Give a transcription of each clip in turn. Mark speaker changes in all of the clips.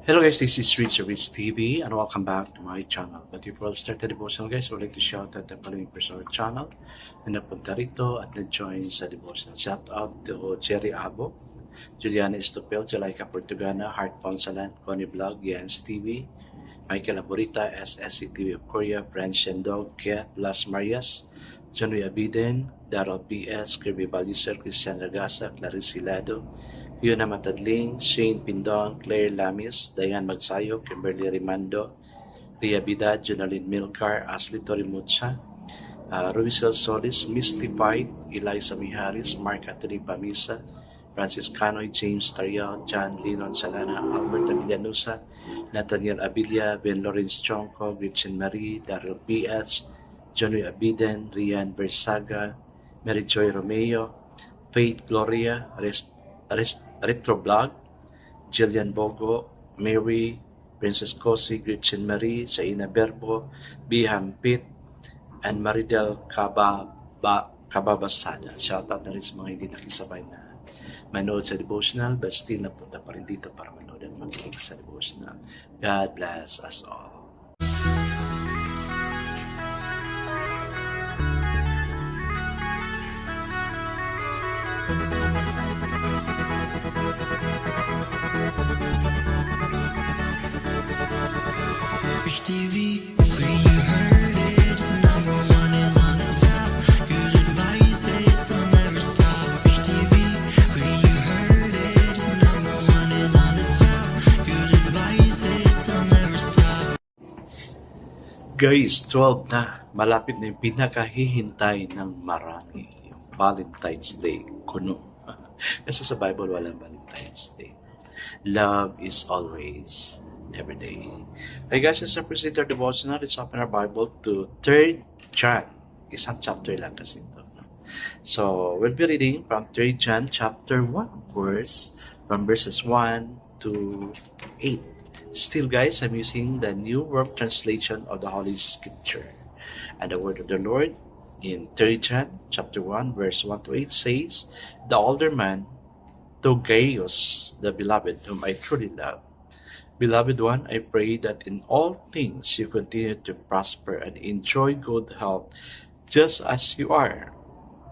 Speaker 1: Hello guys, this is Rich TV and welcome back to my channel. But before I start the devotional guys, I would like to shout out the following person on channel na napunta rito at na-join sa devotional. Shout out to Jerry Abo, Juliana Estopel, Jalaika Portugana, Heart Ponsalan, Connie Vlog, Jans TV, Michael Aborita, SSC TV of Korea, French Shendog, Ket, Las Marias, Johnny Abiden, Daryl PS, Kirby Baluser, Christian Ragasa, Clarice Hilado, Fiona Matadling, Shane Pindon, Claire Lamis, Diane Magsayo, Kimberly Rimando, Ria Bidad, Jonalyn Milcar, Ashley Torimucha, Ruisel Solis, Mystified, Eliza Miharis, Mark Anthony Pamisa, Francis Canoy, James Tarial, John Linon Salana, Albert Avillanusa, Nathaniel Abilia, Ben Lawrence Chonko, Gretchen Marie, Daryl P.S., Johnny Abiden, Rian Versaga, Mary Joy Romeo, Faith Gloria, Retroblog, Jillian Bogo, Mary, Princess Cosi, Gretchen Marie, Saina Berbo, Biham Pitt, and Maridel Kababasada. Shoutout na rin sa mga hindi nakisabay na manood sa devotional but still napunta pa rin dito para manood at makinig sa devotional. God bless us all.
Speaker 2: Rich TV, where you heard it, number one is on the top. Good advice is they'll never stop. Rich TV, where you heard it, number one is on the top. Good advice is they'll never stop.
Speaker 1: Guys, 12 na. Malapit na yung pinakahihintay ng marami. Yung Valentine's Day. Kuno. Kasi sa Bible, walang Valentine's Day. Love is always, every day. Hey guys, let's present our devotional. Let's open our Bible to 3 John. Isang chapter lang kasi ito. So, we'll be reading from 3 John chapter 1 verse, from verses 1 to 8. Still guys, I'm using the New World Translation of the Holy Scripture. And the word of the Lord in 3 John chapter 1 verse 1 to 8 says, the older man, to Gaius, the beloved, whom I truly love. Beloved one, I pray that in all things you continue to prosper and enjoy good health, just as you are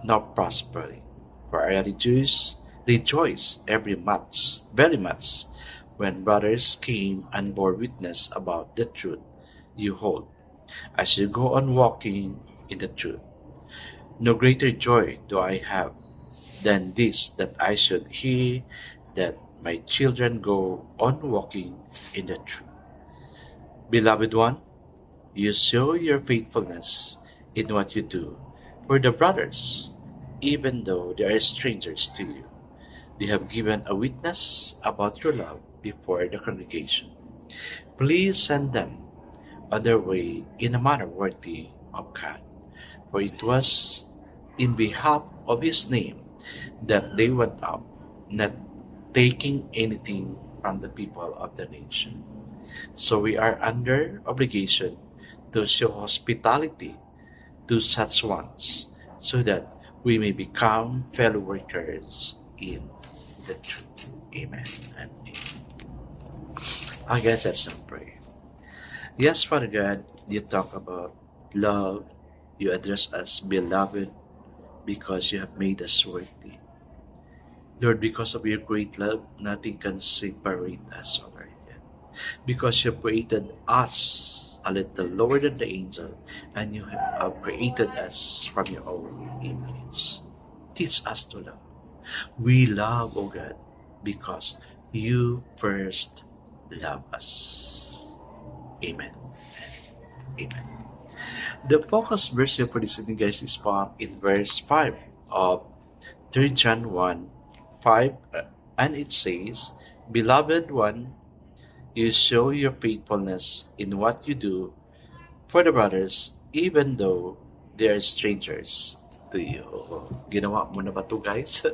Speaker 1: now prospering. For I rejoice very much, when brothers came and bore witness about the truth you hold, as you go on walking in the truth. No greater joy do I have than this, that I should hear that my children go on walking in the truth. Beloved one, you show your faithfulness in what you do for the brothers, even though they are strangers to you. They have given a witness about your love before the congregation. Please send them on their way in a manner worthy of God, for it was in behalf of His name that they went up, not taking anything from the people of the nation. So we are under obligation to show hospitality to such ones, so that we may become fellow workers in the truth. Amen and amen. I guess let's pray. Yes, Father God, you talk about love. You address us beloved because you have made us worthy. Lord, because of your great love, nothing can separate us from our God. Because you created us a little lower than the angel, and you have created us from your own image. Teach us to love. We love, O God, because you first love us. Amen. Amen. The focus verse here for this evening, guys, is found in verse 5 of 3 John 1, 5, and it says, Beloved one, you show your faithfulness in what you do for the brothers, even though they are strangers to you. Ginawa mo na ba ito, guys?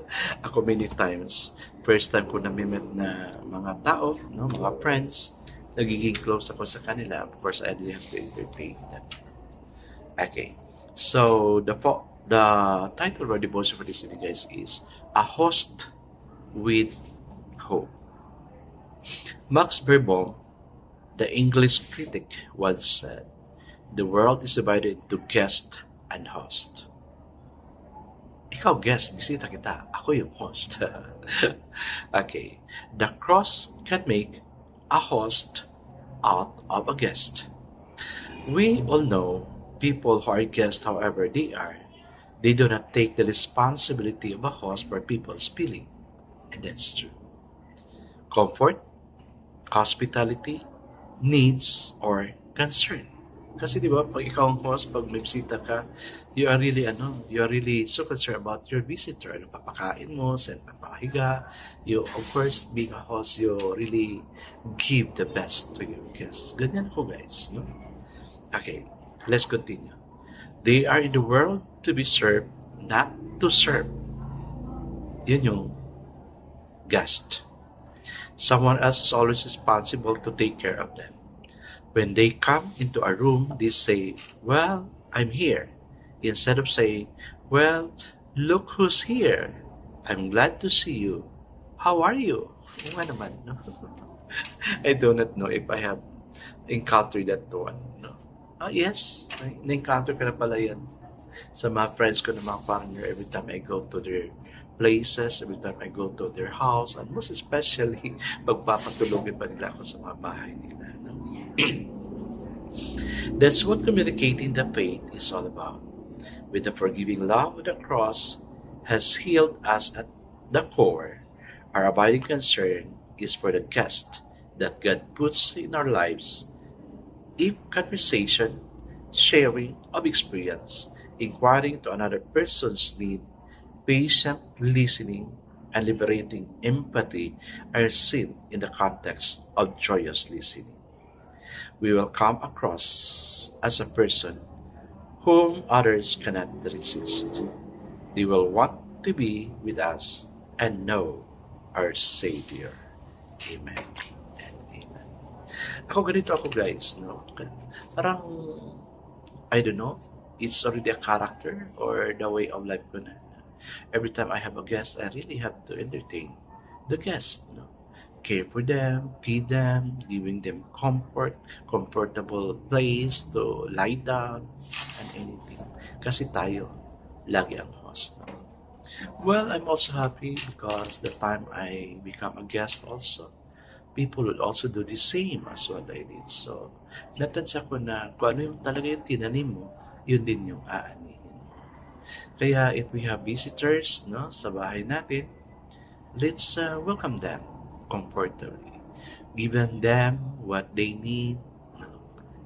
Speaker 1: Ako many times, first time ko namimit na mga tao, no, mga friends, nagiging close ako sa kanila. Of course, I didn't have to entertain them. Okay, so the title of our devotion for this evening, guys, is A Host with Hope. Max Beerbohm, the English critic, once said, "The world is divided into guest and host." Ikaw guest, bisita kita. Ako yung host. Okay. The cross can make a host out of a guest. We all know people who are guests, however they do not take the responsibility of a host for people's feeling. And that's true. Comfort, hospitality, needs, or concern. Kasi di ba, pag ikaw ang host, pag may bisita ka, you are really so concerned about your visitor. Ano papakain mo, saan papahiga. You, of course, being a host, you really give the best to your guests. Ganyan ko, guys. No? Okay, let's continue. They are in the world to be served, not to serve. Yun yung guest. Someone else is always responsible to take care of them. When they come into a room, they say, "Well, I'm here," instead of saying, "Well, look who's here. I'm glad to see you. How are you?" Yung nga naman, no? I do not know if I have encountered that one. No? Yes, na-encounter ko na pala yan sa mga friends ko na mga partner every time I go to their places, every time I go to their house, and most especially, pagpapatulogin pa nila ako sa mga bahay nila. No? That's what communicating the faith is all about. With the forgiving love of the cross has healed us at the core, our abiding concern is for the guest that God puts in our lives. If conversation, sharing of experience, inquiring to another person's need, patient listening, and liberating empathy are seen in the context of joyous listening, we will come across as a person whom others cannot resist. They will want to be with us and know our Savior. Amen and amen. Ganito ako guys, no? Parang, I don't know, it's already a character or the way of life ko na. Every time I have a guest, I really have to entertain the guest, no? Care for them, feed them, giving them comfortable place to lie down, and anything. Kasi tayo, lagi ang host. No? Well, I'm also happy because the time I become a guest also, people will also do the same as what I did. So, natansya ko na kung ano yung talaga yung tinanim mo, yun din yung aanihin mo. Kaya if we have visitors, no, sa bahay natin, let's welcome them comfortably, giving them what they need, no?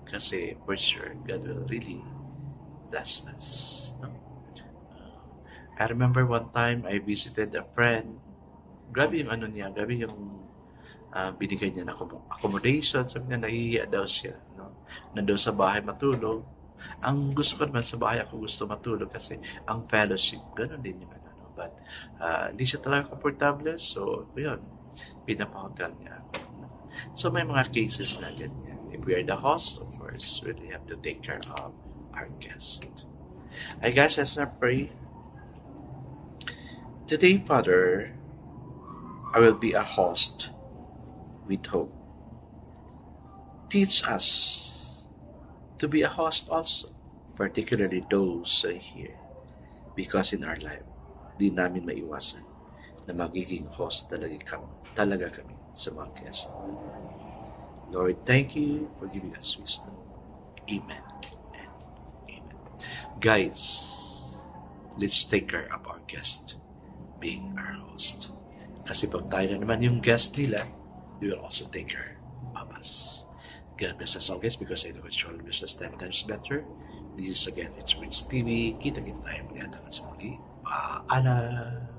Speaker 1: Kasi for sure God will really bless us, no? I remember one time I visited a friend. Grabe yung grabe yung binigay niya na accommodation. Sabi niya nahihiya daw siya, no? Nandun sa bahay matulog. Ang gusto ko naman sa bahay ako gusto matulog kasi ang fellowship, ganun din yung no? But hindi siya talaga komportable, so yun, pinapahotel niya ako. So may mga cases na ganyan. If we are the host, of course, we really have to take care of our guest. I guess let's not pray. Today, Father, I will be a host with hope. Teach us to be a host also, particularly those here, because in our life, di namin maiwasan na magiging host talaga kami sa mga guests. Lord, thank you for giving us wisdom. Amen and amen. Guys, let's take care of our guest being our host. Kasi pag tayo na naman yung guest nila, they will also take care of us. God bless us all guys, because I know it's your business 10 times better. This is again, it's Prince TV. Kita-kita tayo muli at hanggang sa muli. Paalam!